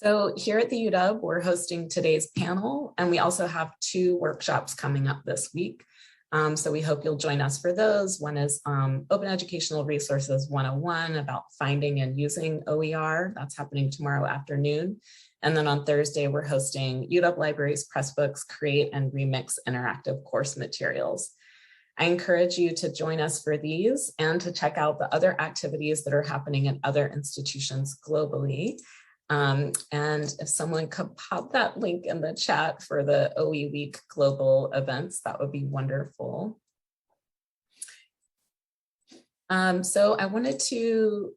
So here at the UW, we're hosting today's panel, and we also have 2 workshops coming up this week. So we hope you'll join us for those. One is Open Educational Resources 101 about finding and using OER. That's happening tomorrow afternoon. And then on Thursday, we're hosting UW Libraries Pressbooks Create and Remix Interactive Course Materials. I encourage you to join us for these and to check out the other activities that are happening in other institutions globally. And if someone could pop that link in the chat for the OE Week global events, that would be wonderful. So I wanted to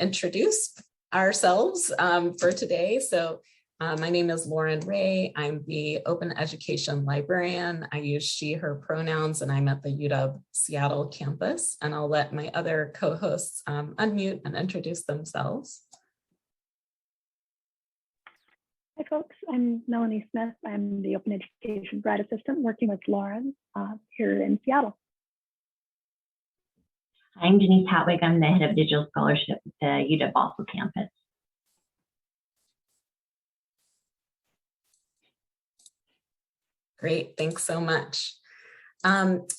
introduce ourselves for today. So my name is Lauren Ray. I'm the Open Education Librarian. I use she, her pronouns, and I'm at the UW Seattle campus. And I'll let my other co-hosts unmute and introduce themselves. Hi folks, I'm Melanie Smith. I'm the Open Education Grad Assistant working with Lauren here in Seattle. I'm Denise Hatwig. I'm the Head of Digital Scholarship at the UW Basel campus. Great, thanks so much.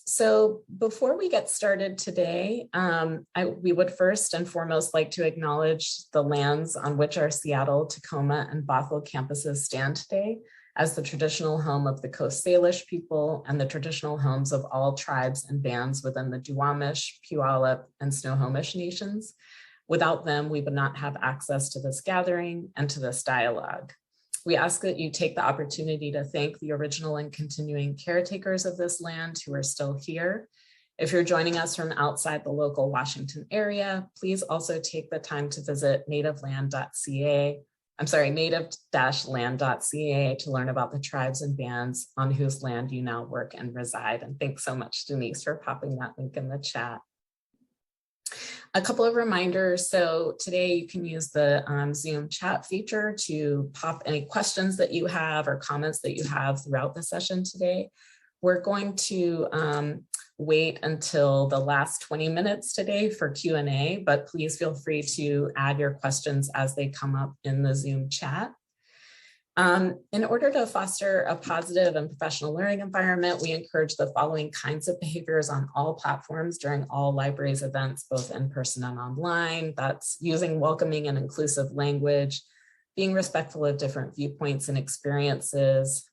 So before we get started today, we would first and foremost like to acknowledge the lands on which our Seattle, Tacoma, and Bothell campuses stand today as the traditional home of the Coast Salish people and the traditional homes of all tribes and bands within the Duwamish, Puyallup, and Snohomish nations. Without them, we would not have access to this gathering and to this dialogue. We ask that you take the opportunity to thank the original and continuing caretakers of this land who are still here. If you're joining us from outside the local Washington area, please also take the time to visit native-land.ca to learn about the tribes and bands on whose land you now work and reside. And thanks so much, Denise, for popping that link in the chat. A couple of reminders. So today you can use the Zoom chat feature to pop any questions that you have or comments that you have throughout the session today. We're going to wait until the last 20 minutes today for Q&A, but please feel free to add your questions as they come up in the Zoom chat. In order to foster a positive and professional learning environment, we encourage the following kinds of behaviors on all platforms during all libraries events, both in person and online. That's using welcoming and inclusive language, being respectful of different viewpoints and experiences,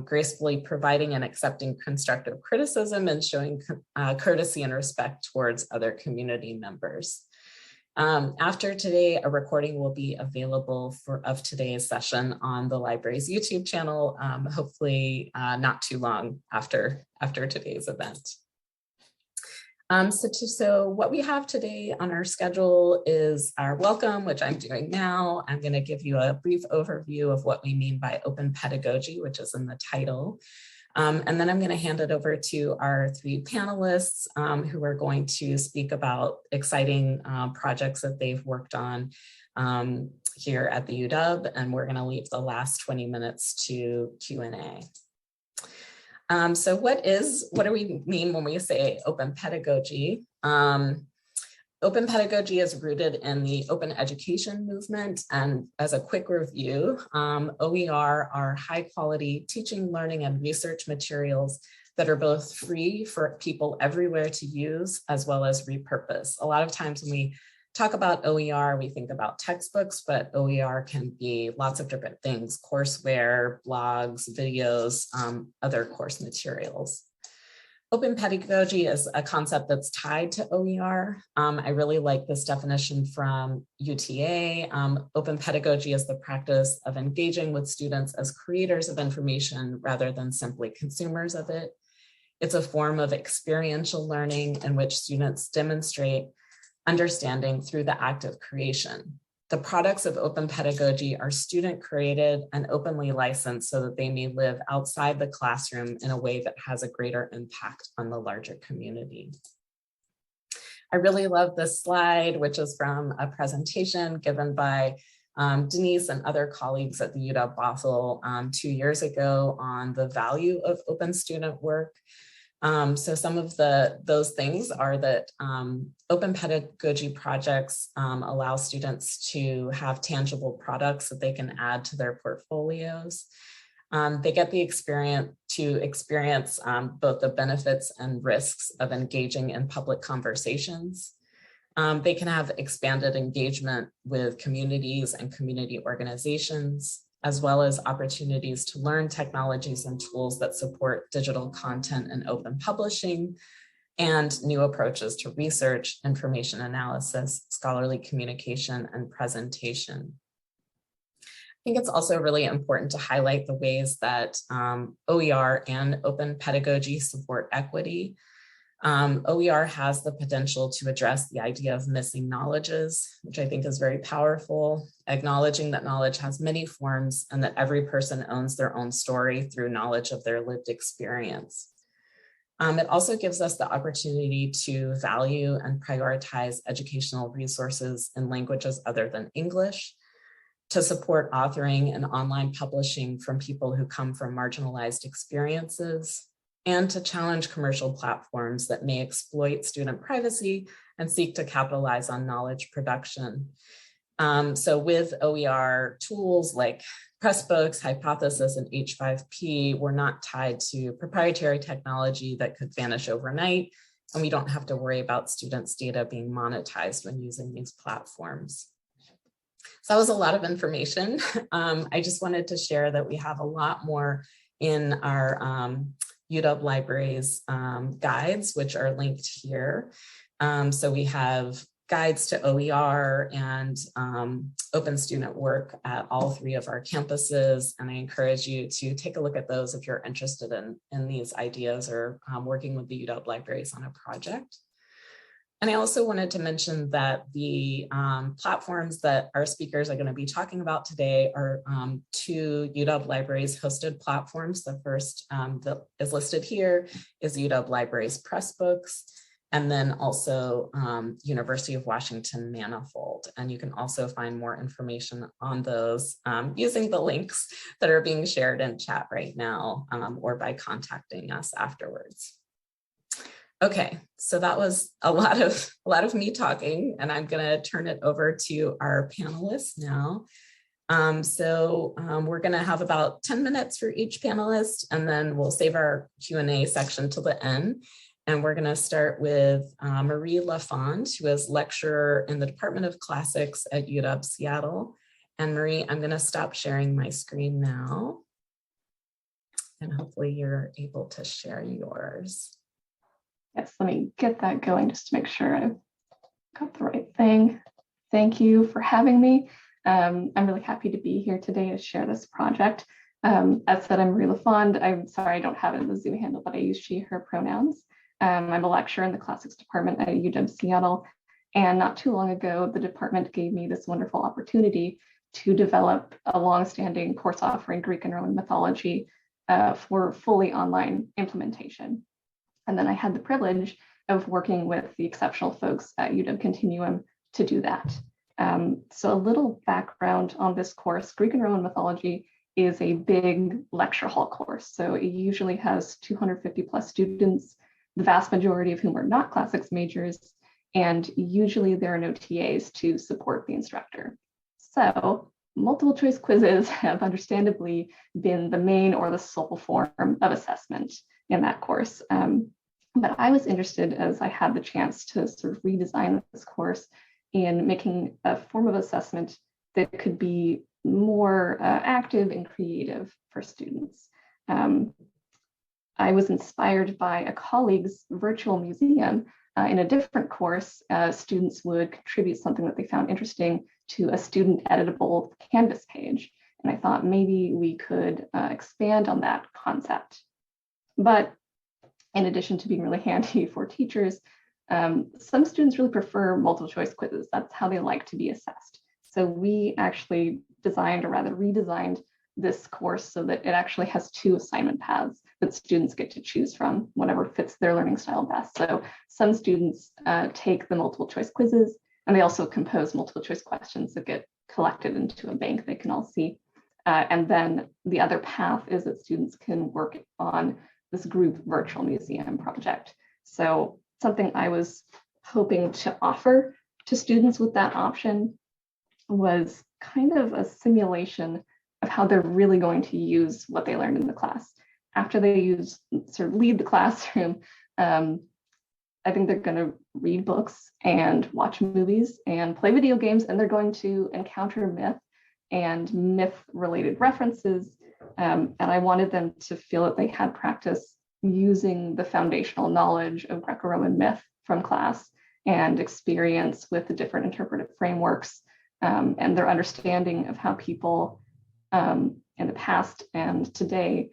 gracefully providing and accepting constructive criticism, and showing courtesy and respect towards other community members. After today, a recording will be available of today's session on the library's YouTube channel, hopefully not too long after today's event. So what we have today on our schedule is our welcome, which I'm doing now. I'm going to give you a brief overview of what we mean by open pedagogy, which is in the title. And then I'm going to hand it over to our 3 panelists who are going to speak about exciting projects that they've worked on here at the UW, and we're going to leave the last 20 minutes to Q&A. So what do we mean when we say open pedagogy? Open pedagogy is rooted in the open education movement, and as a quick review, OER are high quality teaching, learning, and research materials that are both free for people everywhere to use as well as repurpose. A lot of times when we talk about OER, we think about textbooks, but OER can be lots of different things: courseware, blogs, videos, other course materials. Open pedagogy is a concept that's tied to OER. I really like this definition from UTA. Open pedagogy is the practice of engaging with students as creators of information rather than simply consumers of it. It's a form of experiential learning in which students demonstrate understanding through the act of creation. The products of open pedagogy are student created and openly licensed so that they may live outside the classroom in a way that has a greater impact on the larger community. I really love this slide, which is from a presentation given by Denise and other colleagues at the UW Basel 2 years ago on the value of open student work. So some of those things are that open pedagogy projects allow students to have tangible products that they can add to their portfolios. They get the experience both the benefits and risks of engaging in public conversations. They can have expanded engagement with communities and community organizations, as well as opportunities to learn technologies and tools that support digital content and open publishing, and new approaches to research, information analysis, scholarly communication, and presentation. I think it's also really important to highlight the ways that OER and open pedagogy support equity. OER has the potential to address the idea of missing knowledges, which I think is very powerful, acknowledging that knowledge has many forms and that every person owns their own story through knowledge of their lived experience. It also gives us the opportunity to value and prioritize educational resources in languages other than English, to support authoring and online publishing from people who come from marginalized experiences, and to challenge commercial platforms that may exploit student privacy and seek to capitalize on knowledge production. So with OER tools like Pressbooks, Hypothesis, and H5P, we're not tied to proprietary technology that could vanish overnight, and we don't have to worry about students' data being monetized when using these platforms. So that was a lot of information. I just wanted to share that we have a lot more in our UW Libraries guides, which are linked here. So we have guides to OER and open student work at all 3 of our campuses. And I encourage you to take a look at those if you're interested in these ideas or working with the UW Libraries on a project. And I also wanted to mention that the platforms that our speakers are going to be talking about today are 2 UW Libraries hosted platforms. The first that is listed here is UW Libraries Pressbooks, and then also University of Washington Manifold. And you can also find more information on those using the links that are being shared in chat right now or by contacting us afterwards. Okay, so that was a lot of me talking, and I'm going to turn it over to our panelists now. We're going to have about 10 minutes for each panelist, and then we'll save our Q&A section till the end. And we're going to start with Marie Lafond, who is lecturer in the Department of Classics at UW Seattle. And Marie, I'm going to stop sharing my screen now, and hopefully you're able to share yours. Yes, let me get that going just to make sure I've got the right thing. Thank you for having me. I'm really happy to be here today to share this project. As said, I'm Marie Lafond. I'm sorry I don't have it in the Zoom handle, but I use she, her pronouns. I'm a lecturer in the classics department at UW Seattle. And not too long ago, the department gave me this wonderful opportunity to develop a longstanding course offering Greek and Roman mythology for fully online implementation. And then I had the privilege of working with the exceptional folks at UW Continuum to do that. So a little background on this course. Greek and Roman mythology is a big lecture hall course. So it usually has 250 plus students, the vast majority of whom are not classics majors, and usually there are no TAs to support the instructor. So multiple choice quizzes have understandably been the main or the sole form of assessment in that course. But I was interested, as I had the chance to sort of redesign this course, in making a form of assessment that could be more active and creative for students. I was inspired by a colleague's virtual museum. In a different course, students would contribute something that they found interesting to a student editable Canvas page. And I thought maybe we could expand on that concept. But in addition to being really handy for teachers, some students really prefer multiple choice quizzes. That's how they like to be assessed. So we actually designed, or rather redesigned, this course so that it actually has 2 assignment paths that students get to choose from, whatever fits their learning style best. So some students take the multiple choice quizzes, and they also compose multiple choice questions that get collected into a bank they can all see. And then the other path is that students can work on this group virtual museum project. So something I was hoping to offer to students with that option was kind of a simulation of how they're really going to use what they learned in the class. After they leave the classroom, I think they're going to read books and watch movies and play video games, and they're going to encounter myth and myth-related references. And I wanted them to feel that they had practice using the foundational knowledge of Greco-Roman myth from class and experience with the different interpretive frameworks and their understanding of how people in the past and today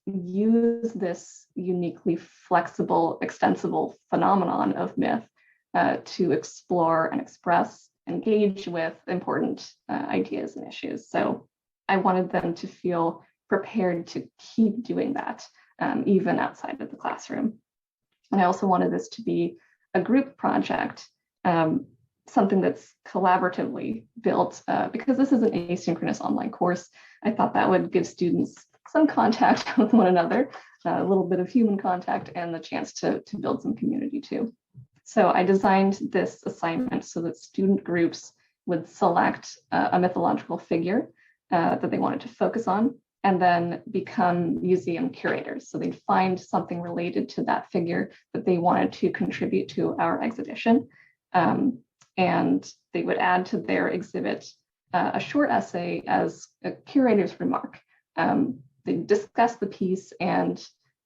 use this uniquely flexible, extensible phenomenon of myth to explore and express, engage with important ideas and issues. So I wanted them to feel prepared to keep doing that, even outside of the classroom. And I also wanted this to be a group project, something that's collaboratively built, because this is an asynchronous online course. I thought that would give students some contact with one another, a little bit of human contact, and the chance to build some community too. So I designed this assignment so that student groups would select a mythological figure that they wanted to focus on, and then become museum curators. So they'd find something related to that figure that they wanted to contribute to our exhibition. And they would add to their exhibit a short essay as a curator's remark. They discuss the piece and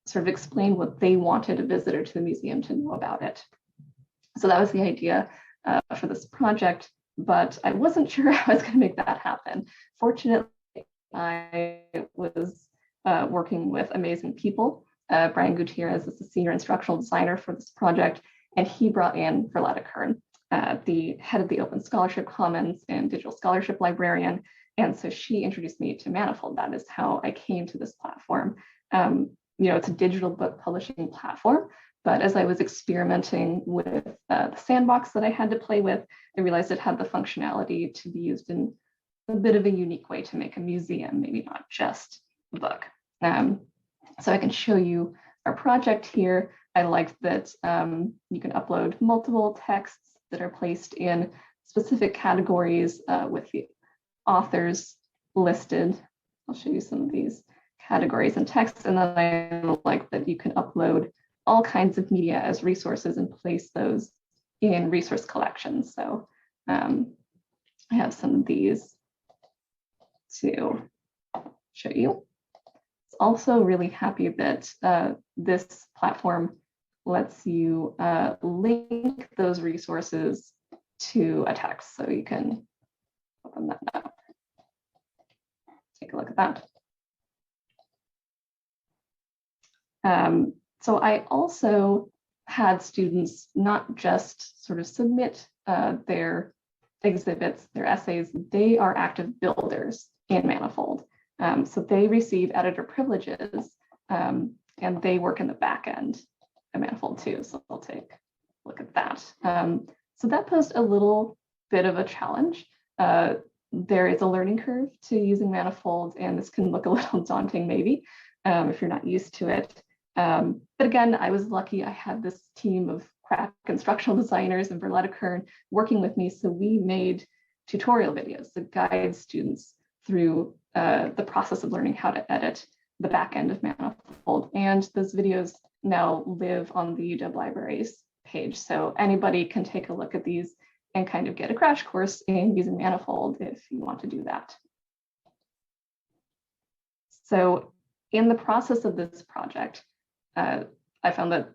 sort of explain what they wanted a visitor to the museum to know about it. So that was the idea for this project, but I wasn't sure how I was going to make that happen. Fortunately, I was working with amazing people. Brian Gutierrez is the senior instructional designer for this project, and he brought in Verletta Kern, the head of the Open Scholarship Commons and digital scholarship librarian. And so she introduced me to Manifold. That is how I came to this platform. It's a digital book publishing platform, but as I was experimenting with the sandbox that I had to play with, I realized it had the functionality to be used in a bit of a unique way to make a museum, maybe not just a book. So I can show you our project here. I like that you can upload multiple texts that are placed in specific categories with the authors listed. I'll show you some of these categories and texts, and then I like that you can upload all kinds of media as resources and place those in resource collections. So I have some of these to show you. It's also really happy that this platform lets you link those resources to a text. So you can open that up. Take a look at that. So I also had students not just sort of submit their exhibits, their essays, they are active builders in Manifold. So they receive editor privileges and they work in the back end of Manifold too. So I'll take a look at that. So that posed a little bit of a challenge. There is a learning curve to using Manifold, and this can look a little daunting maybe if you're not used to it. But again, I was lucky. I had this team of crack instructional designers and Verletta Kern working with me. So we made tutorial videos that guide students through the process of learning how to edit the back end of Manifold. And those videos now live on the UW Libraries page. So anybody can take a look at these and kind of get a crash course in using Manifold if you want to do that. So in the process of this project, I found that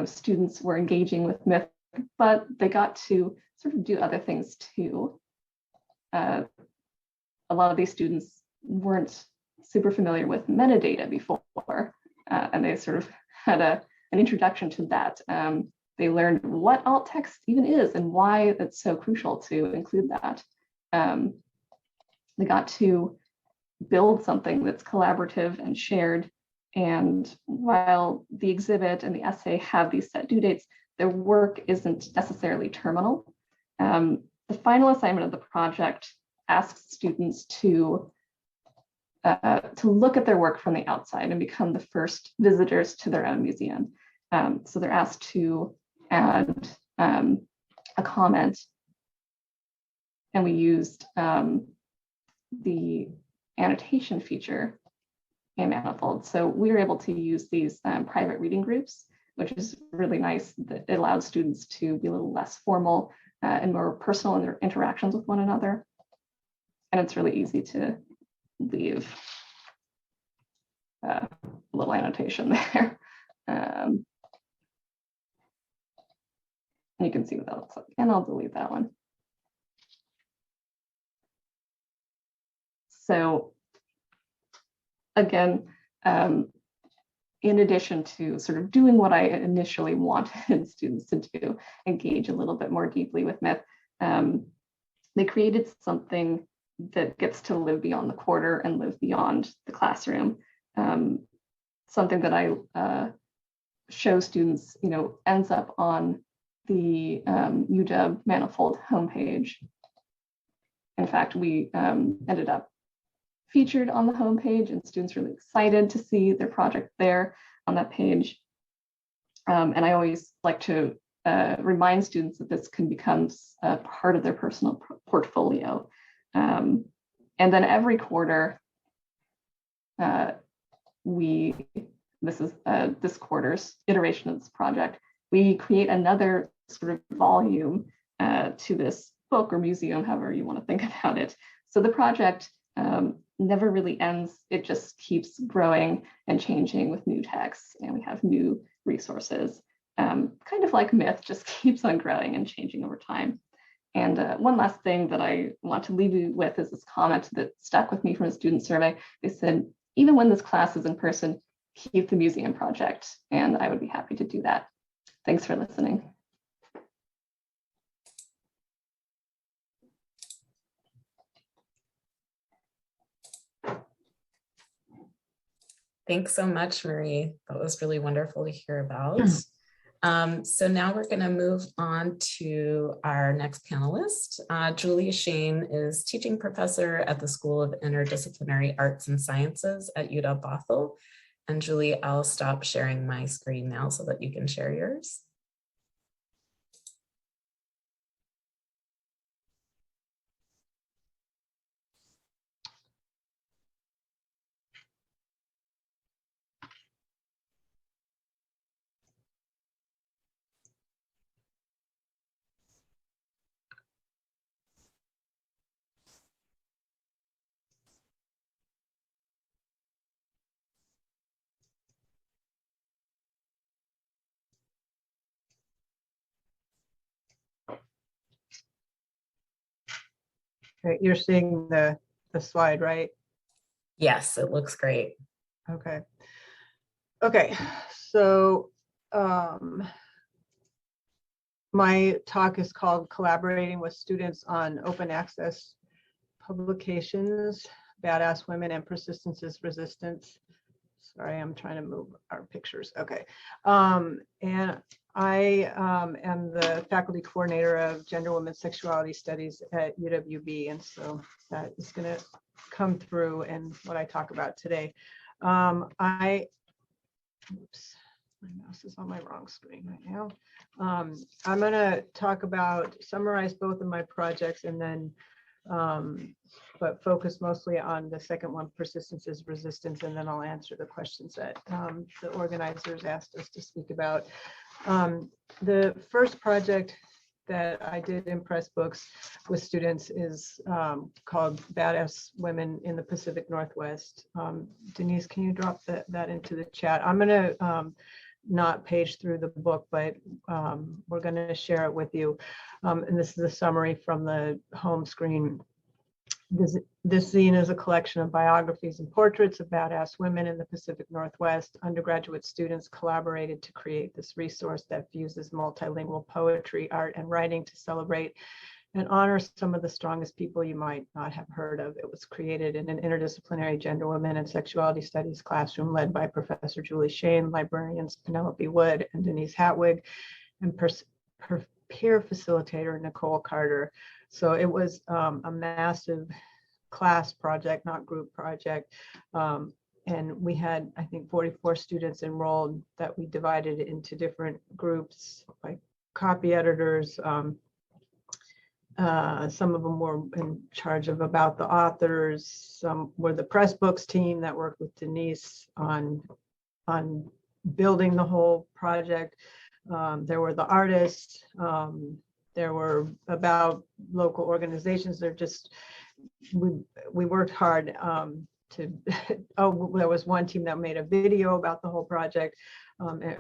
students were engaging with myth, but they got to sort of do other things too. A lot of these students weren't super familiar with metadata before, and they sort of had an introduction to that. They learned what alt text even is and why it's so crucial to include that. They got to build something that's collaborative and shared. And while the exhibit and the essay have these set due dates, their work isn't necessarily terminal. The final assignment of the project asks students to to look at their work from the outside and become the first visitors to their own museum. So they're asked to add a comment, and we used the annotation feature in Manifold. So we were able to use these private reading groups, which is really nice. That it allows students to be a little less formal and more personal in their interactions with one another. And it's really easy to leave a little annotation there. And you can see what that looks like. And I'll delete that one. So again, in addition to sort of doing what I initially wanted students to do, engage a little bit more deeply with myth, they created something that gets to live beyond the quarter and live beyond the classroom. Something that I show students, ends up on the UW Manifold homepage. In fact, we ended up featured on the homepage, and students are really excited to see their project there on that page. And I always like to remind students that this can become a part of their personal portfolio. And then every quarter, this is this quarter's iteration of this project, we create another sort of volume to this book or museum, however you want to think about it. So the project never really ends. It just keeps growing and changing with new texts, and we have new resources. Kind of like myth, just keeps on growing and changing over time. And one last thing that I want to leave you with is this comment that stuck with me from a student survey. They said, even when this class is in person, keep the museum project, and I would be happy to do that. Thanks for listening. Thanks so much, Marie. That was really wonderful to hear about. So now we're going to move on to our next panelist. Julie Shane is teaching professor at the School of Interdisciplinary Arts and Sciences at UW-Bothell. And Julie, I'll stop sharing my screen now so that you can share yours. Okay, you're seeing the slide, right? Yes, it looks great. Okay. Okay, so my talk is called Collaborating with Students on Open Access Publications, Badass Women and Persistence Resistance. Sorry, I'm trying to move our pictures. Okay. And I am the faculty coordinator of Gender, Women's Sexuality Studies at UWB. And so that is going to come through in what I talk about today. Oops, my mouse is on my wrong screen right now. I'm going to summarize both of my projects, and then but focus mostly on the second one, persistence is resistance, and then I'll answer the questions that the organizers asked us to speak about. The first project that I did in press books with students is called Badass Women in the Pacific Northwest. Denise, can you drop that into the chat? I'm going to not page through the book, but we're going to share it with you. And this is a summary from the home screen. This zine is a collection of biographies and portraits of badass women in the Pacific Northwest. Undergraduate students collaborated to create this resource that fuses multilingual poetry, art, and writing to celebrate and honor some of the strongest people you might not have heard of. It was created in an interdisciplinary gender, women, and sexuality studies classroom led by Professor Julie Shane, librarians Penelope Wood and Denise Hatwig, and peer facilitator Nicole Carter. So it was a massive class project, not group project. And we had, I think, 44 students enrolled that we divided into different groups, like copy editors. Some of them were in charge of about the authors. Some were the press books team that worked with Denise on building the whole project. There were the artists. There were about local organizations. They're just, we worked hard to, oh, there was one team that made a video about the whole project.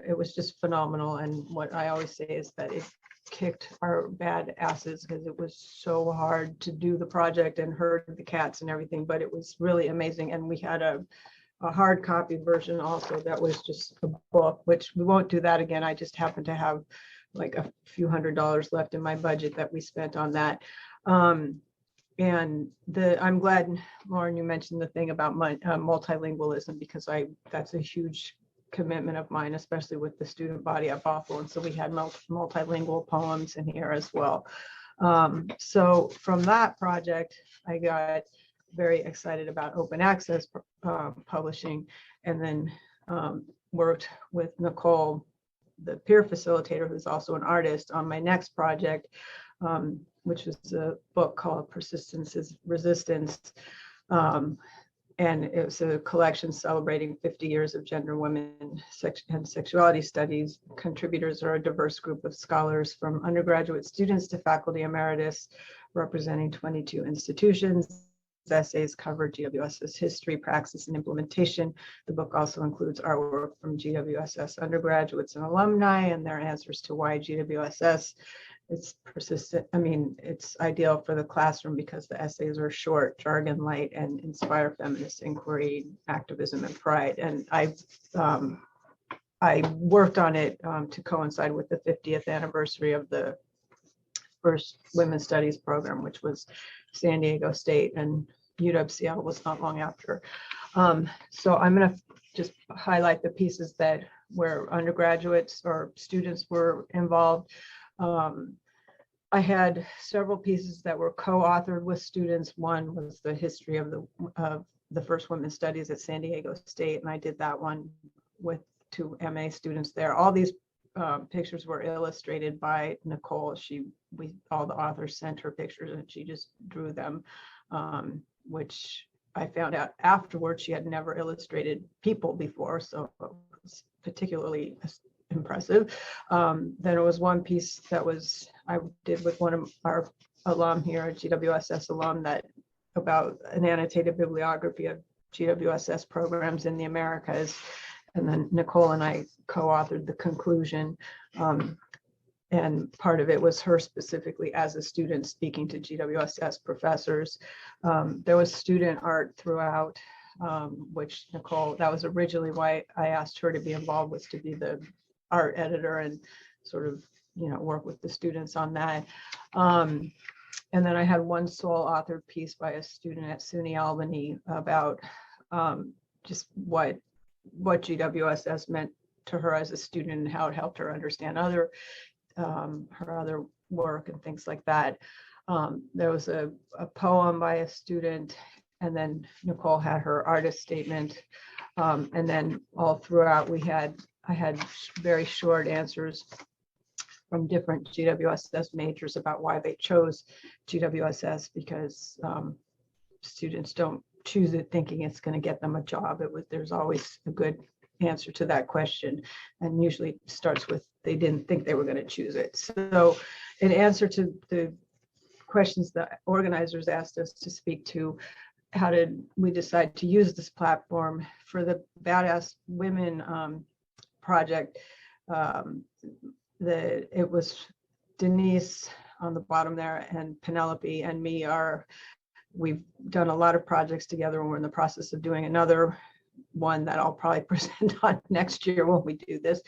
It was just phenomenal. And what I always say is that it kicked our bad asses because it was so hard to do the project and herd the cats and everything, but it was really amazing. And we had a hard copy version also that was just a book, which we won't do that again. I just happen to have like a few $100s left in my budget that we spent on that. And I'm glad, Lauren, you mentioned the thing about multilingualism, because that's a huge commitment of mine, especially with the student body at Bothell. And so we had multilingual poems in here as well. So from that project, I got very excited about open access publishing, and then worked with Nicole, the peer facilitator, who's also an artist, on my next project, which was a book called Persistence is Resistance. And it was a collection celebrating 50 years of gender, women, and sexuality studies. Contributors are a diverse group of scholars, from undergraduate students to faculty emeritus, representing 22 institutions. Essays cover GWS's history, praxis, and implementation. The book also includes artwork from GWSS undergraduates and alumni and their answers to why GWSS. It's persistent. I mean, it's ideal for the classroom because the essays are short, jargon light, and inspire feminist inquiry, activism, and pride. And I worked on it to coincide with the 50th anniversary of the first women's studies program, which was San Diego State, and UW-Seattle was not long after. So I'm going to just highlight the pieces that where undergraduates or students were involved. I had several pieces that were co-authored with students. One was the history of the first women's studies at San Diego State, and I did that one with 2 MA students there. All these pictures were illustrated by Nicole. All the authors sent her pictures, and she just drew them, which I found out afterwards she had never illustrated people before, so it was particularly impressive. Then there was one piece that I did with one of our alum here, a GWSS alum, that about an annotated bibliography of GWSS programs in the Americas. And then Nicole and I co-authored the conclusion. And part of it was her specifically as a student speaking to GWSS professors. There was student art throughout, which Nicole, that was originally why I asked her to be involved, was to be the art editor and sort of, work with the students on that. And then I had one sole authored piece by a student at SUNY Albany about just what GWSS meant to her as a student and how it helped her understand her other work and things like that. There was a poem by a student, and then Nicole had her artist statement. And then all throughout I had very short answers from different GWSS majors about why they chose GWSS, because students don't choose it thinking it's going to get them a job. There's always a good answer to that question, and usually starts with they didn't think they were going to choose it. So in answer to the questions that organizers asked us to speak to, how did we decide to use this platform for the Badass Women project? It was Denise on the bottom there, and Penelope and me we've done a lot of projects together, and we're in the process of doing another one that I'll probably present on next year when we do this.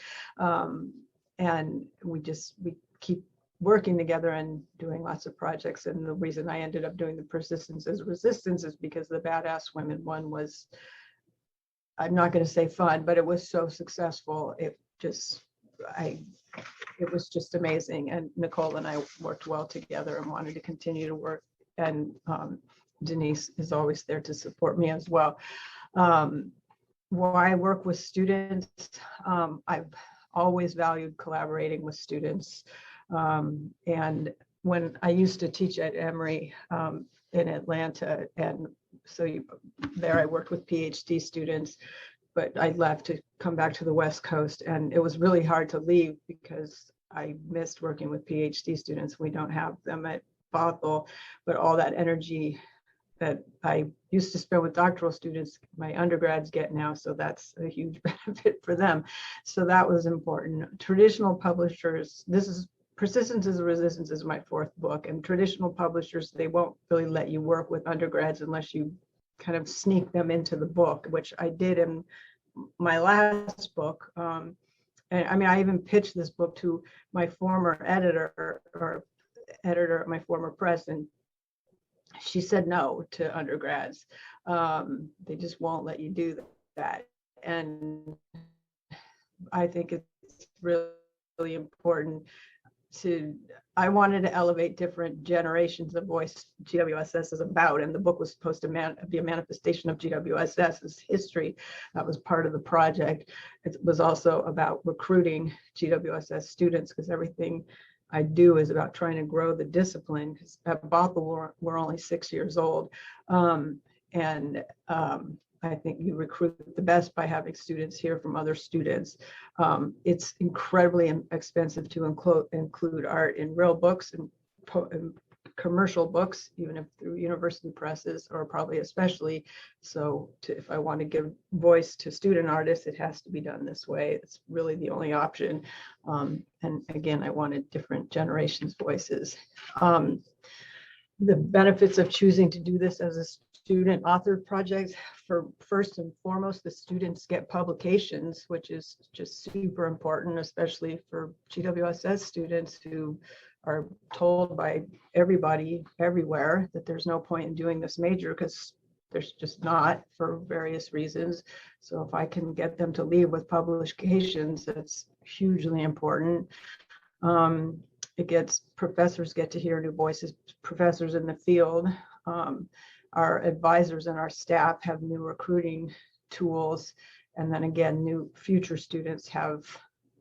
And we keep working together and doing lots of projects. And the reason I ended up doing the Persistence is Resistance is because the Badass Women one was, I'm not going to say fun, but it was so successful. It was just amazing. And Nicole and I worked well together and wanted to continue to work. And Denise is always there to support me as well. Why I work with students, I've always valued collaborating with students. And when I used to teach at Emory in Atlanta, and so there I worked with PhD students, but I left to come back to the West Coast, and it was really hard to leave because I missed working with PhD students. We don't have them at Bothell, but all that energy that I used to spend with doctoral students, my undergrads get now, so that's a huge benefit for them. So that was important. Traditional publishers, this is Persistence is a Resistance is my 4th book, and traditional publishers, they won't really let you work with undergrads unless you kind of sneak them into the book, which I did in my last book. And I mean, I even pitched this book to my former editor at my former press, and she said no to undergrads. They just won't let you do that. And I think it's really important I wanted to elevate different generations of voice GWSS is about, and the book was supposed to be a manifestation of GWSS's history. That was part of the project. It was also about recruiting GWSS students, because everything I do is about trying to grow the discipline, because at Bothell we're only 6 years old. I think you recruit the best by having students hear from other students. It's incredibly expensive to include art in real books and commercial books, even if through university presses, or probably especially. So if I want to give voice to student artists, it has to be done this way. It's really the only option. And again, I wanted different generations' voices. The benefits of choosing to do this as a student authored project: for first and foremost, the students get publications, which is just super important, especially for GWSS students who are told by everybody everywhere that there's no point in doing this major, because there's just not, for various reasons. So if I can get them to leave with publications, that's hugely important. Professors get to hear new voices, professors in the field. Our advisors and our staff have new recruiting tools. And then again, new future students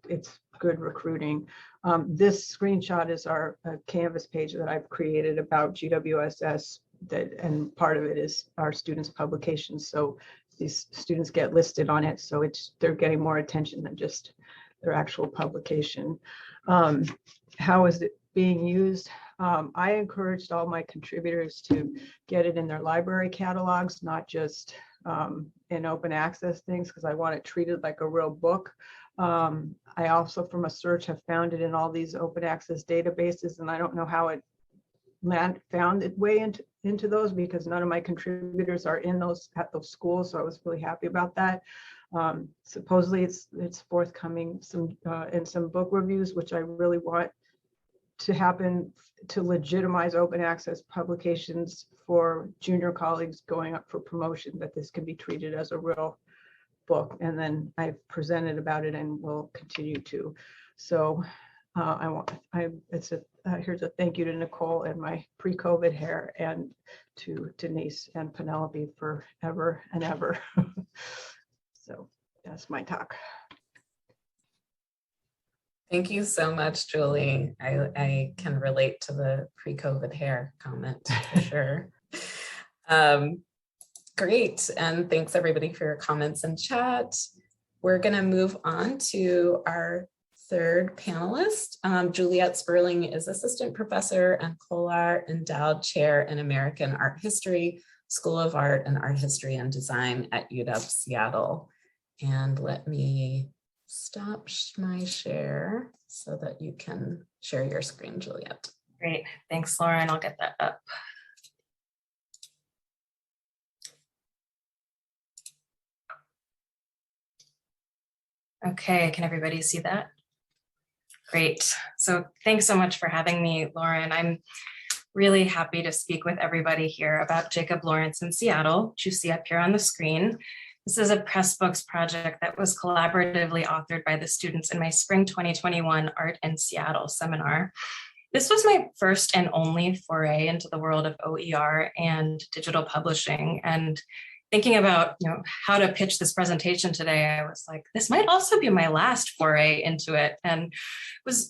it's good recruiting. This screenshot is our Canvas page that I've created about GWSS, and part of it is our students' publications. So these students get listed on it. So they're getting more attention than just their actual publication. How is it being used? I encouraged all my contributors to get it in their library catalogs, not just in open access things, because I want it treated like a real book. I also, from a search, have found it in all these open access databases, and I don't know how it found its way into those, because none of my contributors are at those schools. So I was really happy about that. Supposedly it's forthcoming in some book reviews, which I really want to happen to legitimize open access publications for junior colleagues going up for promotion, that this can be treated as a real book. And then I've presented about it and will continue to. So here's a thank you to Nicole and my pre-COVID hair, and to Denise and Penelope for ever and ever. So that's my talk. Thank you so much, Julie. I can relate to the pre-COVID hair comment for sure. Great, and thanks everybody for your comments in chat. We're gonna move on to our third panelist. Juliet Sperling is Assistant Professor and Kolar Endowed Chair in American Art History, School of Art and Art History and Design at UW Seattle. And let me stop my share so that you can share your screen, Juliet. Great, thanks, Lauren. I'll get that up. Okay, can everybody see that? Great. So thanks so much for having me, Lauren. I'm really happy to speak with everybody here about Jacob Lawrence in Seattle, which you see up here on the screen. This is a Pressbooks project that was collaboratively authored by the students in my spring 2021 Art in Seattle seminar. This was my first and only foray into the world of OER and digital publishing. And thinking about, how to pitch this presentation today, I was like, this might also be my last foray into it, and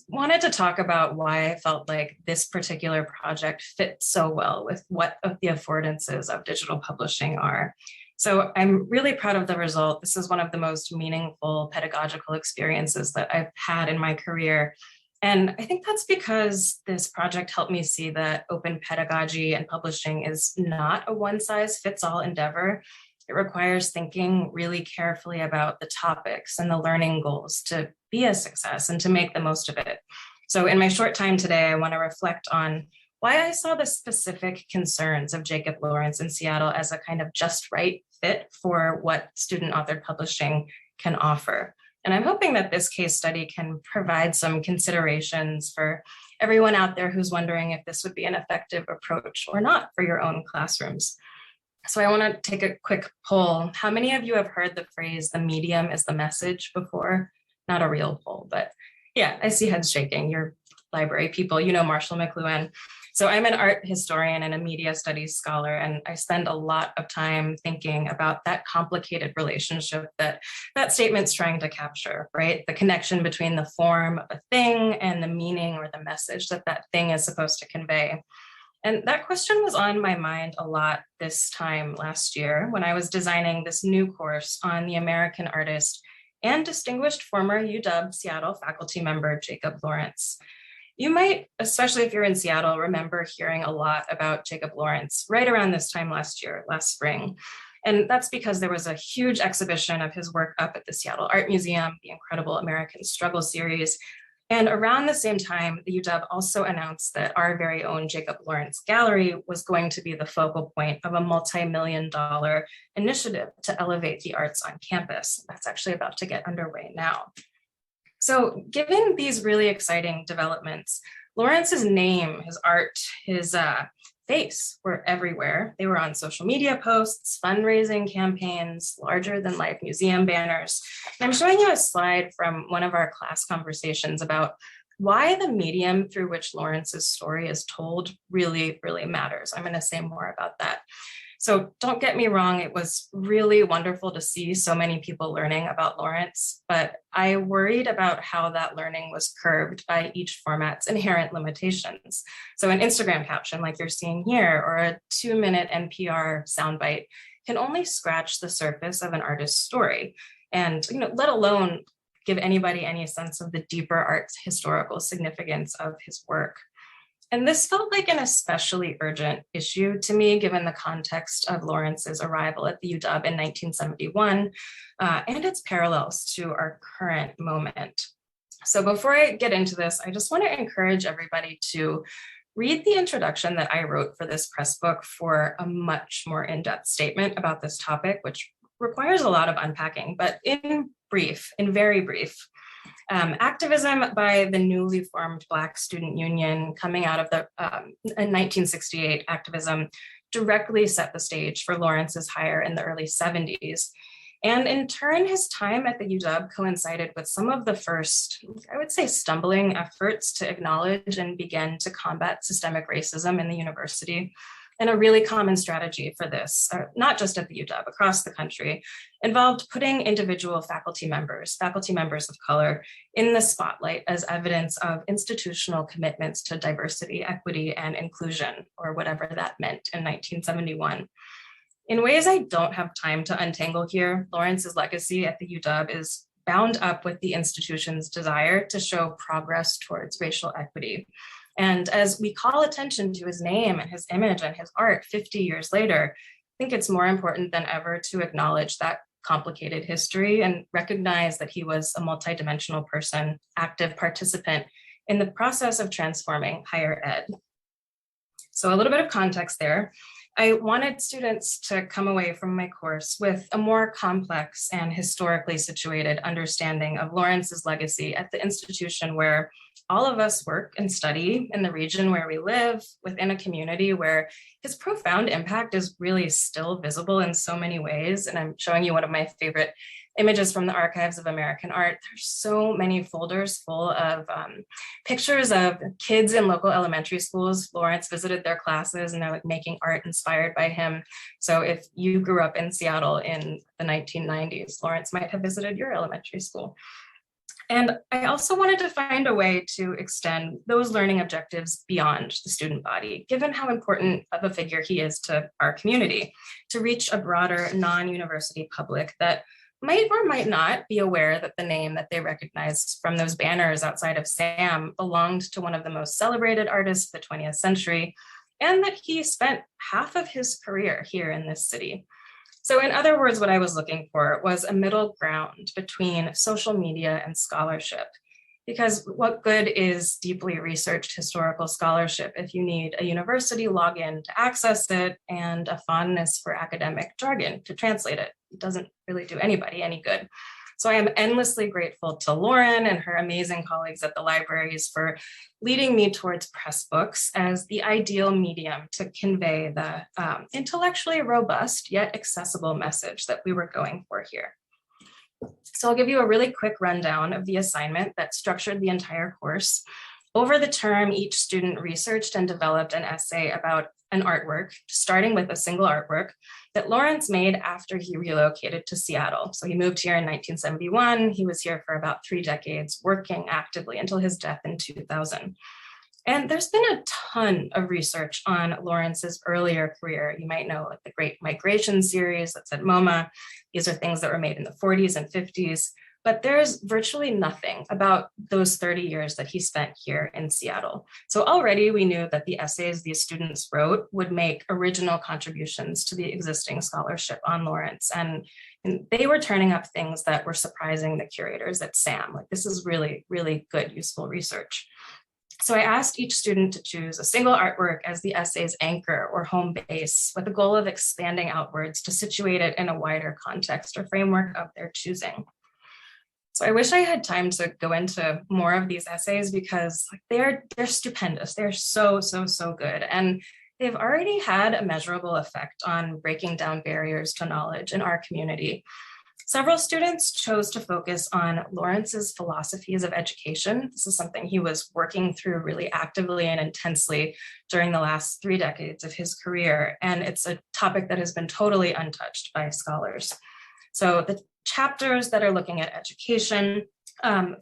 wanted to talk about why I felt like this particular project fit so well with what the affordances of digital publishing are. So I'm really proud of the result. This is one of the most meaningful pedagogical experiences that I've had in my career. And I think that's because this project helped me see that open pedagogy and publishing is not a one-size-fits-all endeavor. It requires thinking really carefully about the topics and the learning goals to be a success and to make the most of it. So in my short time today, I want to reflect on why I saw the specific concerns of Jacob Lawrence in Seattle as a kind of just right fit for what student-authored publishing can offer. And I'm hoping that this case study can provide some considerations for everyone out there who's wondering if this would be an effective approach or not for your own classrooms. So I want to take a quick poll. How many of you have heard the phrase, the medium is the message before? Not a real poll, but yeah, I see heads shaking. You're library people, Marshall McLuhan. So I'm an art historian and a media studies scholar, and I spend a lot of time thinking about that complicated relationship that statement's trying to capture, right? The connection between the form of a thing and the meaning or the message that thing is supposed to convey. And that question was on my mind a lot this time last year when I was designing this new course on the American artist and distinguished former UW Seattle faculty member, Jacob Lawrence. You might, especially if you're in Seattle, remember hearing a lot about Jacob Lawrence right around this time last spring. And that's because there was a huge exhibition of his work up at the Seattle Art Museum, the incredible American Struggle series. And around the same time, the UW also announced that our very own Jacob Lawrence Gallery was going to be the focal point of a multi-million-dollar initiative to elevate the arts on campus. That's actually about to get underway now. So given these really exciting developments, Lawrence's name, his art, his face were everywhere. They were on social media posts, fundraising campaigns, larger than life museum banners. And I'm showing you a slide from one of our class conversations about why the medium through which Lawrence's story is told really, really matters. I'm going to say more about that. So don't get me wrong, it was really wonderful to see so many people learning about Lawrence, but I worried about how that learning was curbed by each format's inherent limitations. So an Instagram caption like you're seeing here, or a 2-minute NPR soundbite can only scratch the surface of an artist's story. And let alone give anybody any sense of the deeper art's historical significance of his work. And this felt like an especially urgent issue to me, given the context of Lawrence's arrival at the UW in 1971 and its parallels to our current moment. So before I get into this, I just want to encourage everybody to read the introduction that I wrote for this press book for a much more in-depth statement about this topic, which requires a lot of unpacking, but in very brief, activism by the newly formed Black Student Union coming out of the 1968 activism directly set the stage for Lawrence's hire in the early 70s. And in turn, his time at the UW coincided with some of the first, I would say, stumbling efforts to acknowledge and begin to combat systemic racism in the university. And a really common strategy for this, not just at the UW, across the country, involved putting individual faculty members of color, in the spotlight as evidence of institutional commitments to diversity, equity, and inclusion, or whatever that meant in 1971. In ways I don't have time to untangle here, Lawrence's legacy at the UW is bound up with the institution's desire to show progress towards racial equity. And as we call attention to his name and his image and his art 50 years later, I think it's more important than ever to acknowledge that complicated history and recognize that he was a multidimensional person, active participant in the process of transforming higher ed. So a little bit of context there. I wanted students to come away from my course with a more complex and historically situated understanding of Lawrence's legacy at the institution where all of us work and study, in the region where we live, within a community where his profound impact is really still visible in so many ways. And I'm showing you one of my favorite images from the Archives of American Art. There's so many folders full of pictures of kids in local elementary schools. Lawrence visited their classes and they're like making art inspired by him. So if you grew up in Seattle in the 1990s, Lawrence might have visited your elementary school. And I also wanted to find a way to extend those learning objectives beyond the student body, given how important of a figure he is to our community, to reach a broader non-university public that might or might not be aware that the name that they recognize from those banners outside of SAM belonged to one of the most celebrated artists of the 20th century, and that he spent half of his career here in this city. So in other words, what I was looking for was a middle ground between social media and scholarship. Because what good is deeply researched historical scholarship if you need a university login to access it and a fondness for academic jargon to translate it? It doesn't really do anybody any good. So I am endlessly grateful to Lauren and her amazing colleagues at the libraries for leading me towards Pressbooks as the ideal medium to convey the intellectually robust yet accessible message that we were going for here. So I'll give you a really quick rundown of the assignment that structured the entire course. Over the term, each student researched and developed an essay about an artwork, starting with a single artwork that Lawrence made after he relocated to Seattle. So he moved here in 1971. He was here for about 3 decades, working actively until his death in 2000. And there's been a ton of research on Lawrence's earlier career. You might know like the Great Migration series that's at MoMA. These are things that were made in the 40s and 50s. But there's virtually nothing about those 30 years that he spent here in Seattle. So already we knew that the essays these students wrote would make original contributions to the existing scholarship on Lawrence. And they were turning up things that were surprising the curators at SAM. Like, this is really, really good, useful research. So I asked each student to choose a single artwork as the essay's anchor or home base, with the goal of expanding outwards to situate it in a wider context or framework of their choosing. So I wish I had time to go into more of these essays because they're stupendous. They're so good. And they've already had a measurable effect on breaking down barriers to knowledge in our community. Several students chose to focus on Lawrence's philosophies of education. This is something he was working through really actively and intensely during the last 3 decades of his career. And it's a topic that has been totally untouched by scholars. So the chapters that are looking at education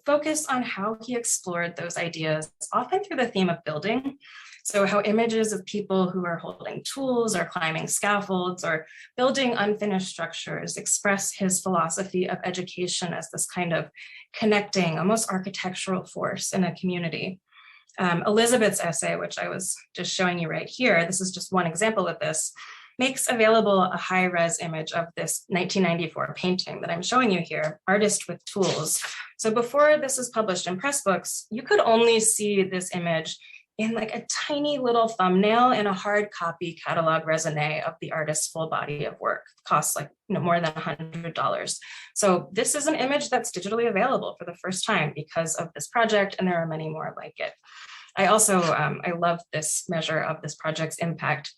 focus on how he explored those ideas, often through the theme of building. So how images of people who are holding tools or climbing scaffolds or building unfinished structures express his philosophy of education as this kind of connecting, almost architectural force in a community. Elizabeth's essay, which I was just showing you right here, this is just one example of this, makes available a high-res image of this 1994 painting that I'm showing you here, Artist with Tools. So before this is published in Pressbooks, you could only see this image in like a tiny little thumbnail in a hard copy catalog raisonné of the artist's full body of work. It costs like more than $100. So this is an image that's digitally available for the first time because of this project, and there are many more like it. I also, I love this measure of this project's impact.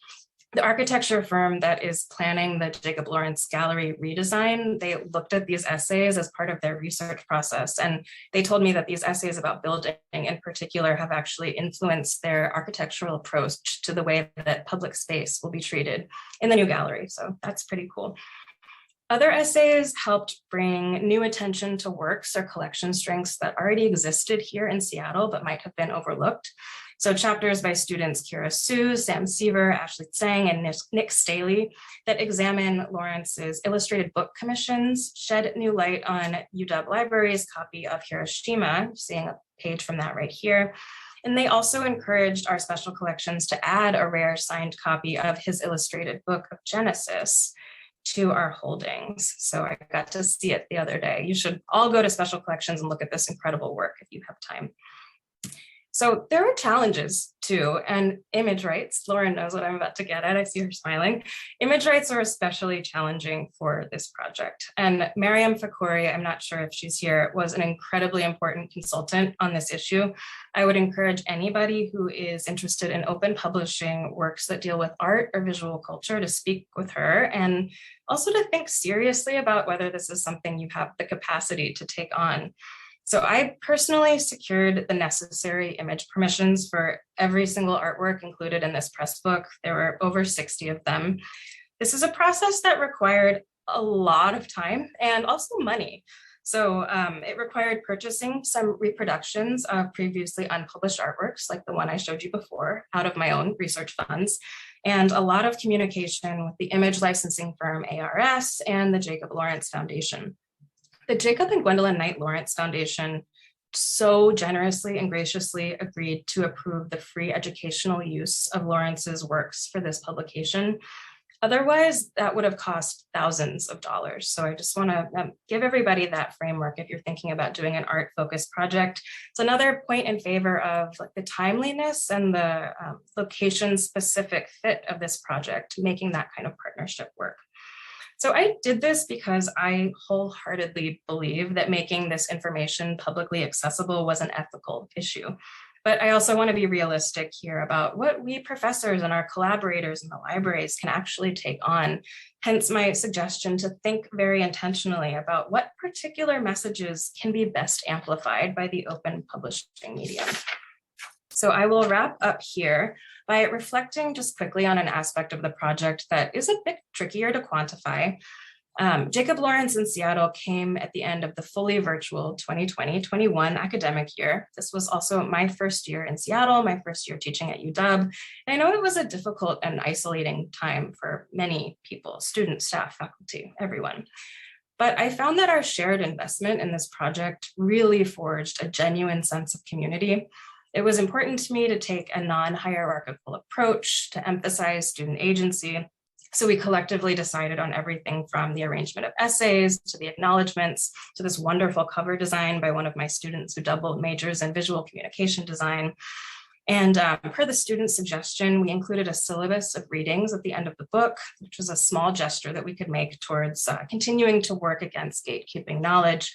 The architecture firm that is planning the Jacob Lawrence Gallery redesign, they looked at these essays as part of their research process. And they told me that these essays about building in particular have actually influenced their architectural approach to the way that public space will be treated in the new gallery. So that's pretty cool. Other essays helped bring new attention to works or collection strengths that already existed here in Seattle, but might have been overlooked. So chapters by students Kira Su, Sam Seaver, Ashley Tsang, and Nick Staley that examine Lawrence's illustrated book commissions shed new light on UW Library's copy of Hiroshima, seeing a page from that right here. And they also encouraged our special collections to add a rare signed copy of his illustrated book of Genesis to our holdings. So I got to see it the other day. You should all go to special collections and look at this incredible work if you have time. So there are challenges too, and image rights, Lauren knows what I'm about to get at, I see her smiling. Image rights are especially challenging for this project. And Mariam Fakouri, I'm not sure if she's here, was an incredibly important consultant on this issue. I would encourage anybody who is interested in open publishing works that deal with art or visual culture to speak with her, and also to think seriously about whether this is something you have the capacity to take on. So I personally secured the necessary image permissions for every single artwork included in this press book. There were over 60 of them. This is a process that required a lot of time and also money. So it required purchasing some reproductions of previously unpublished artworks, like the one I showed you before, out of my own research funds, and a lot of communication with the image licensing firm ARS and the Jacob Lawrence Foundation. The Jacob and Gwendolyn Knight Lawrence Foundation so generously and graciously agreed to approve the free educational use of Lawrence's works for this publication. Otherwise, that would have cost thousands of dollars. So I just want to give everybody that framework if you're thinking about doing an art-focused project. It's another point in favor of the timeliness and the location-specific fit of this project, making that kind of partnership work. So I did this because I wholeheartedly believe that making this information publicly accessible was an ethical issue. But I also want to be realistic here about what we professors and our collaborators in the libraries can actually take on. Hence my suggestion to think very intentionally about what particular messages can be best amplified by the open publishing medium. So I will wrap up here by reflecting just quickly on an aspect of the project that is a bit trickier to quantify. Jacob Lawrence in Seattle came at the end of the fully virtual 2020-21 academic year. This was also my first year in Seattle, my first year teaching at UW. And I know it was a difficult and isolating time for many people, students, staff, faculty, everyone. But I found that our shared investment in this project really forged a genuine sense of community. It was important to me to take a non-hierarchical approach to emphasize student agency. So we collectively decided on everything from the arrangement of essays to the acknowledgements to this wonderful cover design by one of my students who double majors in visual communication design. And per the student's suggestion, we included a syllabus of readings at the end of the book, which was a small gesture that we could make towards continuing to work against gatekeeping knowledge.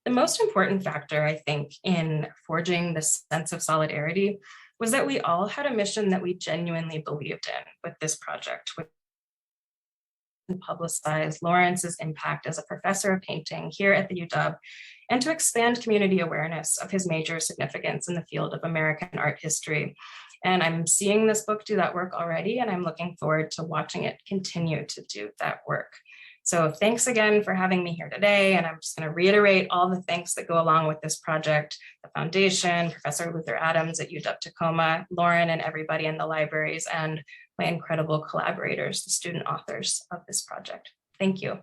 The most important factor, I think, in forging this sense of solidarity was that we all had a mission that we genuinely believed in with this project, which publicize Lawrence's impact as a professor of painting here at the UW, and to expand community awareness of his major significance in the field of American art history. And I'm seeing this book do that work already, and I'm looking forward to watching it continue to do that work. So thanks again for having me here today. And I'm just going to reiterate all the thanks that go along with this project, the foundation, Professor Luther Adams at UW-Tacoma, Lauren and everybody in the libraries, and my incredible collaborators, the student authors of this project. Thank you.